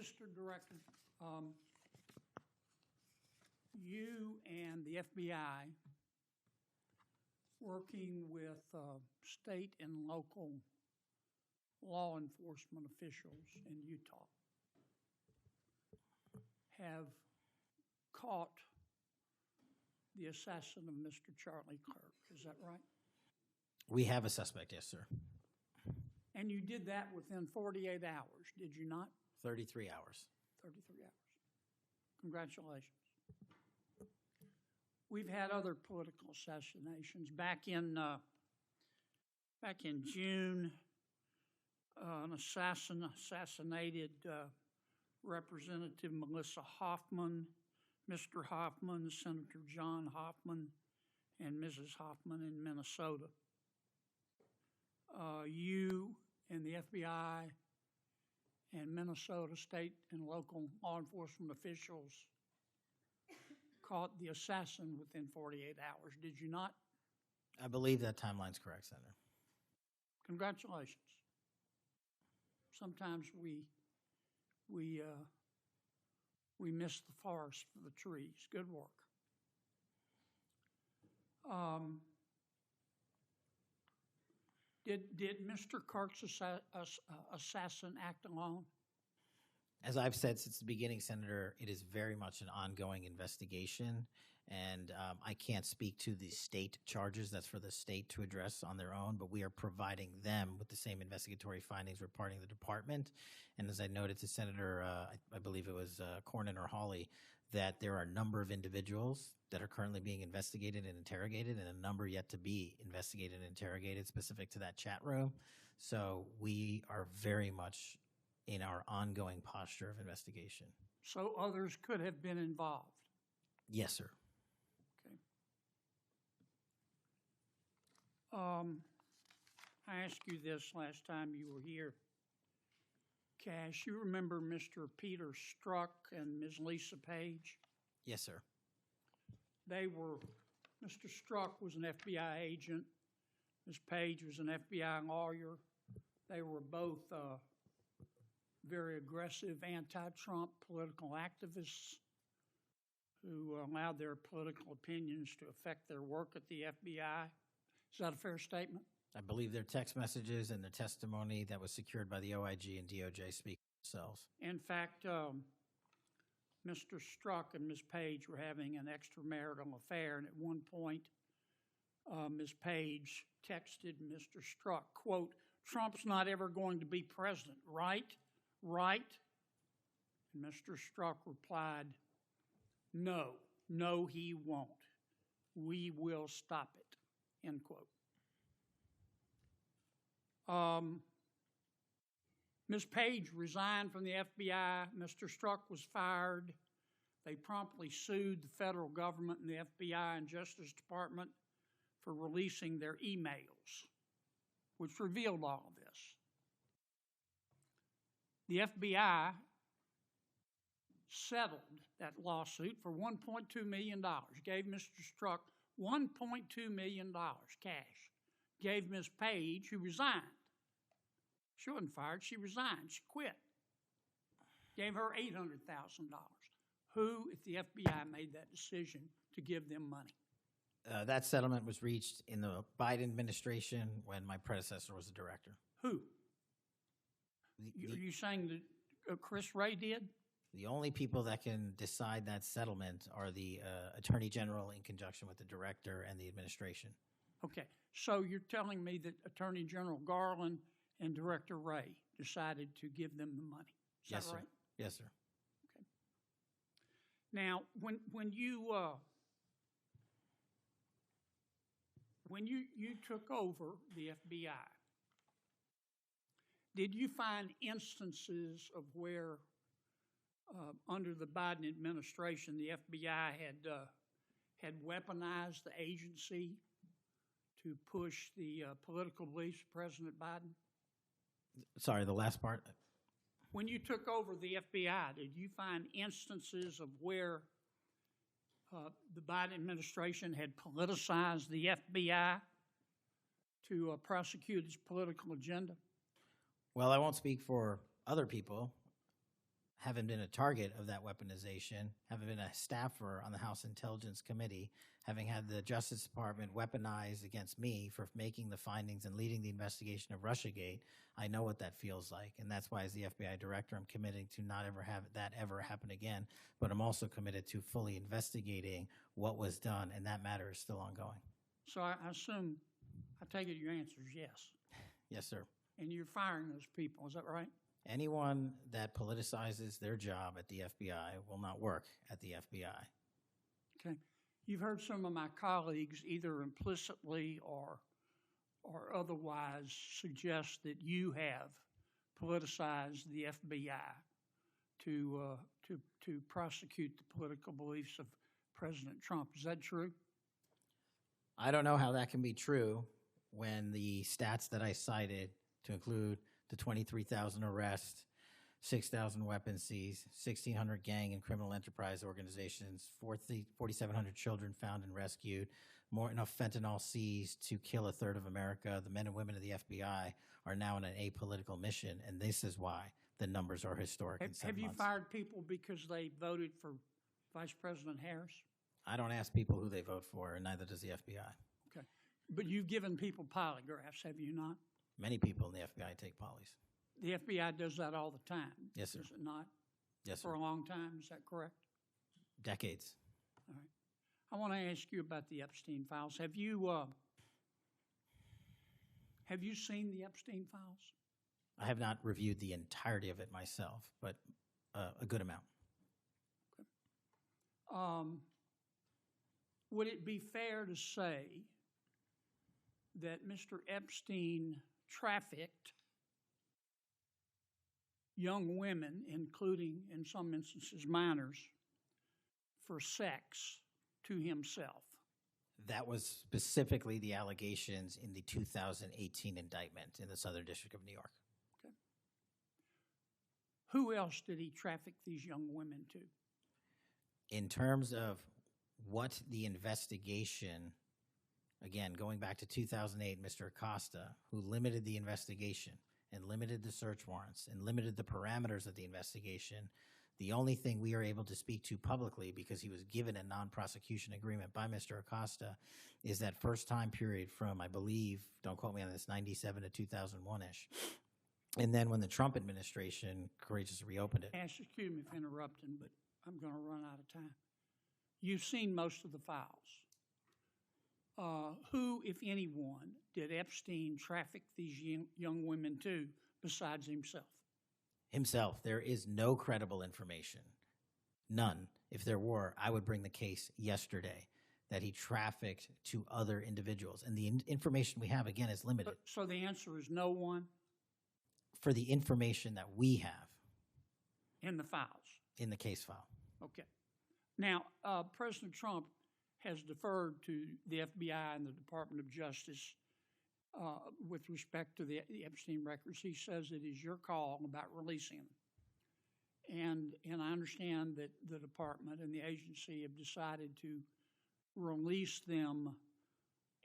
Mr. Director, you and the FBI, working with state and local law enforcement officials in Utah, have caught the assassin of Mr. Charlie Kirk. Is that right? We have a suspect, yes, sir. And you did that within 48 hours, did you not? 33 hours. 33 hours. Congratulations. We've had other political assassinations. Back in June, an assassin assassinated Representative Melissa Hoffman, Mr. Hoffman, Senator John Hoffman, and Mrs. Hoffman in Minnesota. You and the FBI and Minnesota state and local law enforcement officials caught the assassin within 48 hours, did you not? I believe that timeline's correct, Senator. Congratulations. Sometimes we miss the forest for the trees. Good work. Did Mr. Kirk's assassin act alone? As I've said since the beginning, Senator, it is very much an ongoing investigation, and I can't speak to the state charges. That's for the state to address on their own, but we are providing them with the same investigatory findings reporting the department. And as I noted to Senator, I believe it was Cornyn or Hawley, that there are a number of individuals that are currently being investigated and interrogated, and a number yet to be investigated and interrogated specific to that chat room. So we are very much in our ongoing posture of investigation. So others could have been involved? Yes, sir. Okay. I asked you this last time you were here. Cash, you remember Mr. Peter Strzok and Ms. Lisa Page? Yes, sir. Mr. Strzok was an FBI agent. Ms. Page was an FBI lawyer. They were both very aggressive anti-Trump political activists who allowed their political opinions to affect their work at the FBI. Is that a fair statement? I believe their text messages and their testimony that was secured by the OIG and DOJ speak for themselves. In fact, Mr. Strzok and Ms. Page were having an extramarital affair, and at one point, Ms. Page texted Mr. Strzok, quote, "Trump's not ever going to be president, right? Right?" And Mr. Strzok replied, "No, he won't. We will stop it," end quote. Ms. Page resigned from the FBI. Mr. Strzok was fired. They promptly sued the federal government and the FBI and Justice Department for releasing their emails, which revealed all of this. The FBI settled that lawsuit for $1.2 million, gave Mr. Strzok $1.2 million cash, gave Ms. Page, who resigned. She wasn't fired, she resigned, she quit. Gave her $800,000. Who, if the FBI made that decision to give them money? That settlement was reached in the Biden administration when my predecessor was the director. Who? Are you saying that Chris Wray did? The only people that can decide that settlement are the Attorney General in conjunction with the director and the administration. Okay, so you're telling me that Attorney General Garland and Director Wray decided to give them the money. Is Yes, that sir. right? Yes, sir. Okay. Now, when you took over the FBI, did you find instances of where, under the Biden administration, the FBI had weaponized the agency to push the political beliefs of President Biden? Sorry, the last part? When you took over the FBI, did you find instances of where the Biden administration had politicized the FBI to prosecute its political agenda? Well, I won't speak for other people. having been a target of that weaponization, having been a staffer on the House Intelligence Committee, having had the Justice Department weaponized against me for making the findings and leading the investigation of Russiagate, I know what that feels like. And that's why, as the FBI director, I'm committing to not ever have that ever happen again. But I'm also committed to fully investigating what was done, and that matter is still ongoing. So I assume, I take it your answer is yes. Yes, sir. And you're firing those people, is that right? Anyone that politicizes their job at the FBI will not work at the FBI. Okay. You've heard some of my colleagues either implicitly or otherwise suggest that you have politicized the FBI to prosecute the political beliefs of President Trump. Is that true? I don't know how that can be true when the stats that I cited, to include the 23,000 arrests, 6,000 weapons seized, 1,600 gang and criminal enterprise organizations, 4,700 children found and rescued, more enough fentanyl seized to kill a third of America. The men and women of the FBI are now in an apolitical mission, and this is why the numbers are historic in 7 Have you months. fired people because they voted for Vice President Harris? I don't ask people who they vote for, and neither does the FBI. Okay. But you've given people polygraphs, have you not? Many people in the FBI take polys. The FBI does that all the time. Yes, sir. Does it not? Yes, sir. For a long time, is that correct? Decades. All right. I want to ask you about the Epstein files. Have you seen the Epstein files? I have not reviewed the entirety of it myself, but a good amount. Would it be fair to say that Mr. Epstein trafficked young women, including, in some instances, minors, for sex to himself? That was specifically the allegations in the 2018 indictment in the Southern District of New York. Okay. Who else did he traffic these young women to? In terms of what the investigation, again, going back to 2008, Mr. Acosta, who limited the investigation and limited the search warrants and limited the parameters of the investigation, the only thing we are able to speak to publicly, because he was given a non-prosecution agreement by Mr. Acosta, is that first time period from, I believe, don't quote me on this, 97 to 2001-ish. And then when the Trump administration courageously reopened it. Excuse me for interrupting, but I'm going to run out of time. You've seen most of the files. Who, if anyone, did Epstein traffic these young women to besides himself? Himself. There is no credible information. None. If there were, I would bring the case yesterday that he trafficked to other individuals. And the information we have, again, is limited. So the answer is no one? For the information that we have. In the files? In the case file. Okay. Now, President Trump has deferred to the FBI and the Department of Justice with respect to the Epstein records. He says it is your call about releasing them. And I understand that the department and the agency have decided to release them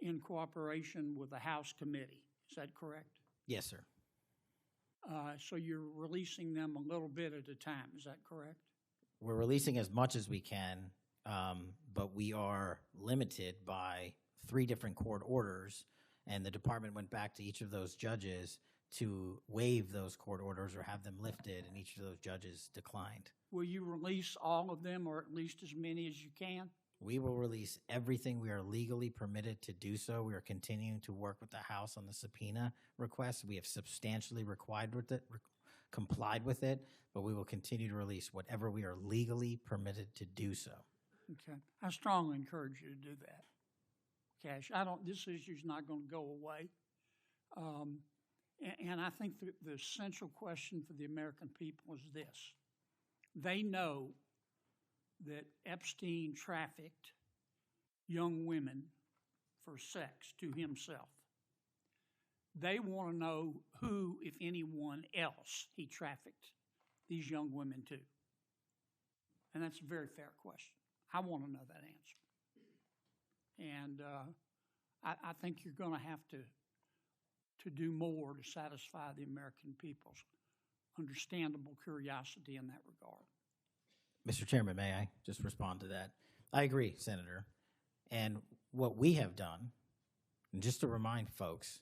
in cooperation with the House committee. Is that correct? Yes, sir. So you're releasing them a little bit at a time. Is that correct? We're releasing as much as we can, but we are limited by 3 different court orders, and the department went back to each of those judges to waive those court orders or have them lifted, and each of those judges declined. Will you release all of them, or at least as many as you can? We will release everything we are legally permitted to do so. We are continuing to work with the House on the subpoena request. We have substantially complied with it, but we will continue to release whatever we are legally permitted to do so. Okay. I strongly encourage you to do that, Cash. This issue's not going to go away. And I think the central question for the American people is this. They know that Epstein trafficked young women for sex to himself. They want to know who, if anyone else, he trafficked these young women to. And that's a very fair question. I want to know that answer. And I think you're going to have to do more to satisfy the American people's understandable curiosity in that regard. Mr. Chairman, may I just respond to that? I agree, Senator. And what we have done, and just to remind folks,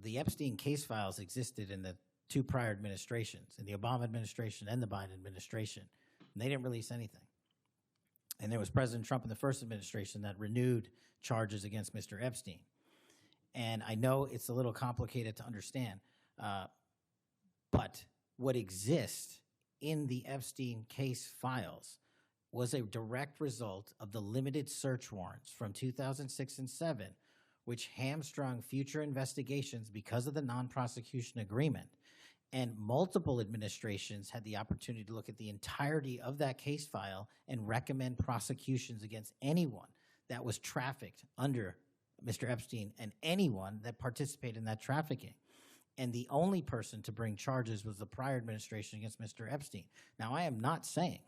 the Epstein case files existed in the two prior administrations, in the Obama administration and the Biden administration, and they didn't release anything. And there was President Trump in the first administration that renewed charges against Mr. Epstein. And I know it's a little complicated to understand, but what exists in the Epstein case files was a direct result of the limited search warrants from 2006 and 7, which hamstrung future investigations because of the non-prosecution agreement. And multiple administrations had the opportunity to look at the entirety of that case file and recommend prosecutions against anyone that was trafficked under Mr. Epstein and anyone that participated in that trafficking. And the only person to bring charges was the prior administration against Mr. Epstein. Now, I am not saying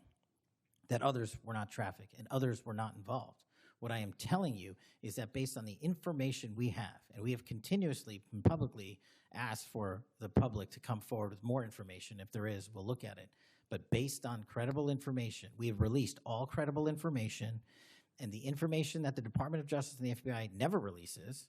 that others were not trafficked and others were not involved. What I am telling you is that based on the information we have, and we have continuously and publicly asked for the public to come forward with more information. If there is, we'll look at it. But based on credible information, we have released all credible information, and the information that the Department of Justice and the FBI never releases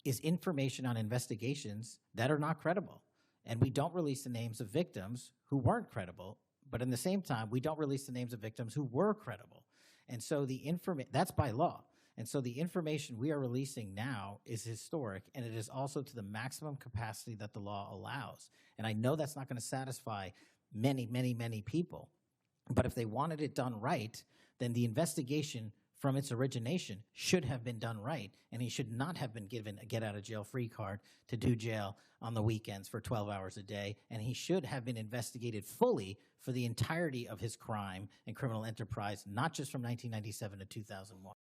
is information on investigations that are not credible. And we don't release the names of victims who weren't credible, but in the same time, we don't release the names of victims who were credible. And so the that's by law. And so the information we are releasing now is historic, and it is also to the maximum capacity that the law allows. And I know that's not going to satisfy many, many, many people. But if they wanted it done right, then the investigation from its origination should have been done right, and he should not have been given a get-out-of-jail-free card to do jail on the weekends for 12 hours a day, and he should have been investigated fully for the entirety of his crime and criminal enterprise, not just from 1997 to 2001.